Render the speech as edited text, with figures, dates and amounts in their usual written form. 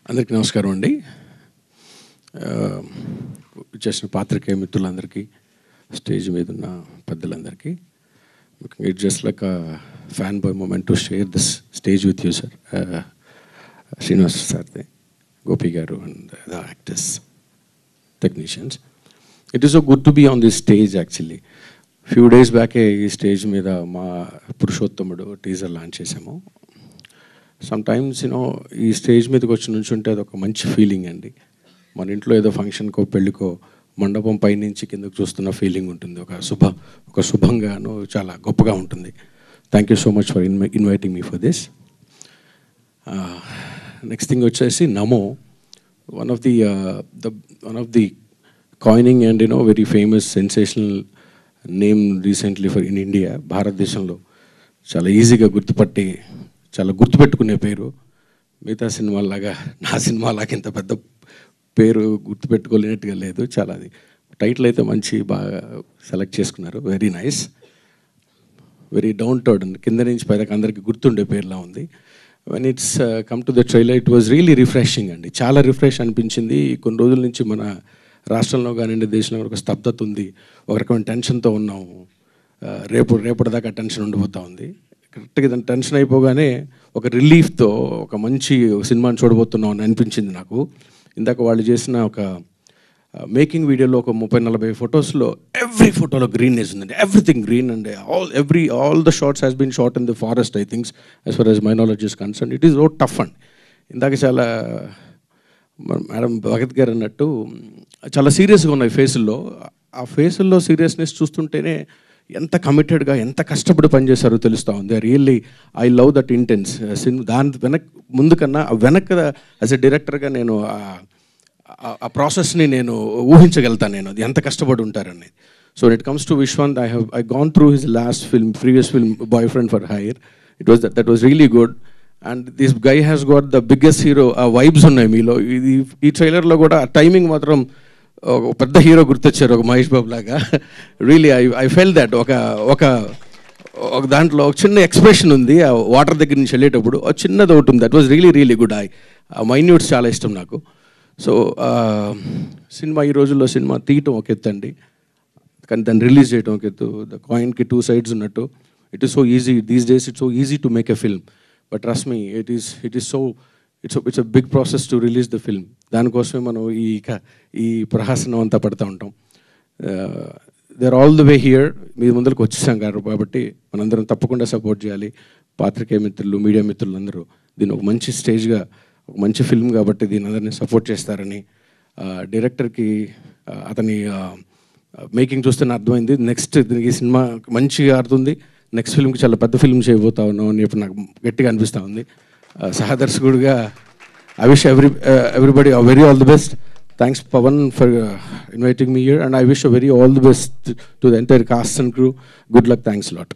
అందరికీ నమస్కారం అండి. చేసిన పాత్రికేయ మిత్రులందరికీ, స్టేజ్ మీద ఉన్న పెద్దలందరికీ, it's just like fan boy moment to share this stage with you sir. Srinivas సార్దే, Gopi garu and the actors, technicians. It is so good to be on this stage actually. Few days బ్యాకే ఈ స్టేజ్ మీద మా Purushothamudu teaser launch చేసాము. Sometimes ఈ stage మీదకి వచ్చి నుంచుంటే అది ఒక మంచి ఫీలింగ్ అండి. మన ఇంట్లో ఏదో ఫంక్షన్కో పెళ్ళికో మండపం పైనుంచి కిందకు చూస్తున్న ఫీలింగ్ ఉంటుంది. ఒక శుభంగాను చాలా గొప్పగా ఉంటుంది. Thank you so much for inviting me for this. Next thing వచ్చేసి నమో, one of the coining and very famous sensational name recently for in India. భారతదేశంలో చాలా ఈజీగా చాలా గుర్తుపెట్టుకునే పేరు. మిగతా సినిమాలాగా నా సినిమాలాగా ఇంత పెద్ద పేరు గుర్తుపెట్టుకోలేనట్టుగా లేదు. చాలా అది టైటిల్ అయితే బాగా సెలెక్ట్ చేసుకున్నారు. Very nice, very down to earth, కింద నుంచి పైదాకా అందరికీ గుర్తుండే పేరులా ఉంది. When it's come to the trailer it was really refreshing అండి. చాలా రిఫ్రెష్ అనిపించింది. కొన్ని రోజుల నుంచి మన రాష్ట్రంలో కానివ్వండి, దేశంలో ఒక స్తబ్దత ఉంది. ఒక రకమైన టెన్షన్తో ఉన్నాము. రేపటిదాకా టెన్షన్ ఉండిపోతూ ఉంది. కరెక్ట్గా దాని టెన్షన్ అయిపోగానే ఒక రిలీఫ్తో ఒక మంచి సినిమాని చూడబోతున్నాం అని అనిపించింది నాకు. ఇందాక వాళ్ళు చేసిన ఒక మేకింగ్ వీడియోలో ఒక 30-40 ఫొటోస్లో ఎవ్రీ ఫోటోలో గ్రీన్నెస్ ఉందండి. Everything green and all the shorts has been shot in the forest I thinks as far as my knowledge is concern. It is so tough and ఇందాక చాలా మేడం భగత్ గారు అన్నట్టు చాలా సీరియస్గా ఉన్నాయి ఫేసుల్లో. ఆ ఫేసుల్లో సీరియస్నెస్ చూస్తుంటేనే ఎంత కమిటెడ్గా ఎంత కష్టపడి పనిచేశారో తెలుస్తూ ఉంది. Really I love that intense దాని ముందు కన్నా యాజ్ ఎ డైరెక్టర్గా నేను ఆ ప్రాసెస్ని నేను ఊహించగలుగుతాను. నేను అది ఎంత కష్టపడి ఉంటారని. So it comes to Vishwant, I gone through his last film, previous film boyfriend for hire. That was really good. And this guy has got the biggest hero vibes ఉన్నాయి మీలో. ఈ ట్రైలర్లో కూడా టైమింగ్ మాత్రం ఒక పెద్ద హీరో గుర్తొచ్చారు, ఒక మహేష్ బాబు లాగా. Really I fell that. ఒక దాంట్లో ఒక చిన్న ఎక్స్ప్రెషన్ ఉంది ఆ వాటర్ దగ్గర నుంచి వెళ్ళేటప్పుడు, ఒక చిన్నది ఒకటి ఉంది. That was really good. ఆ మైన్యూట్స్ చాలా ఇష్టం నాకు. సో సినిమా ఈ రోజుల్లో సినిమా తీయటం ఒక ఎత్తు అండి, కానీ దాన్ని రిలీజ్ చేయడం ఒక ఎత్తు. ద కాయిన్కి 2 sides ఉన్నట్టు. It is so easy these days, it's so easy to make a film, but trust me it's a big process to release the film. దానికోసమే మనం ఈ ప్రహాసనం అంతా పడుతూ ఉంటాం. They are all the way here. మీ ముందరికి వచ్చేసాం కాబట్టి మనందరం తప్పకుండా సపోర్ట్ చేయాలి. పాత్రికేయ మిత్రులు, మీడియా మిత్రులు అందరూ దీన్ని ఒక మంచి స్టేజ్గా, ఒక మంచి ఫిల్మ్ కాబట్టి దీని అందరినీ సపోర్ట్ చేస్తారని. డైరెక్టర్కి అతని మేకింగ్ చూస్తే అర్థమైంది. నెక్స్ట్ ఈ సినిమా మంచిగా ఆడుతుంది. నెక్స్ట్ ఫిల్మ్కి చాలా పెద్ద ఫిల్మ్ చేయబోతా ఉన్నాం అని చెప్పి నాకు గట్టిగా అనిపిస్తూ ఉంది. సహదర్శకుడిగా I wish everybody a very all the best. Thanks Pawan for inviting me here, and I wish a very all the best to the entire cast and crew. Good luck. Thanks a lot.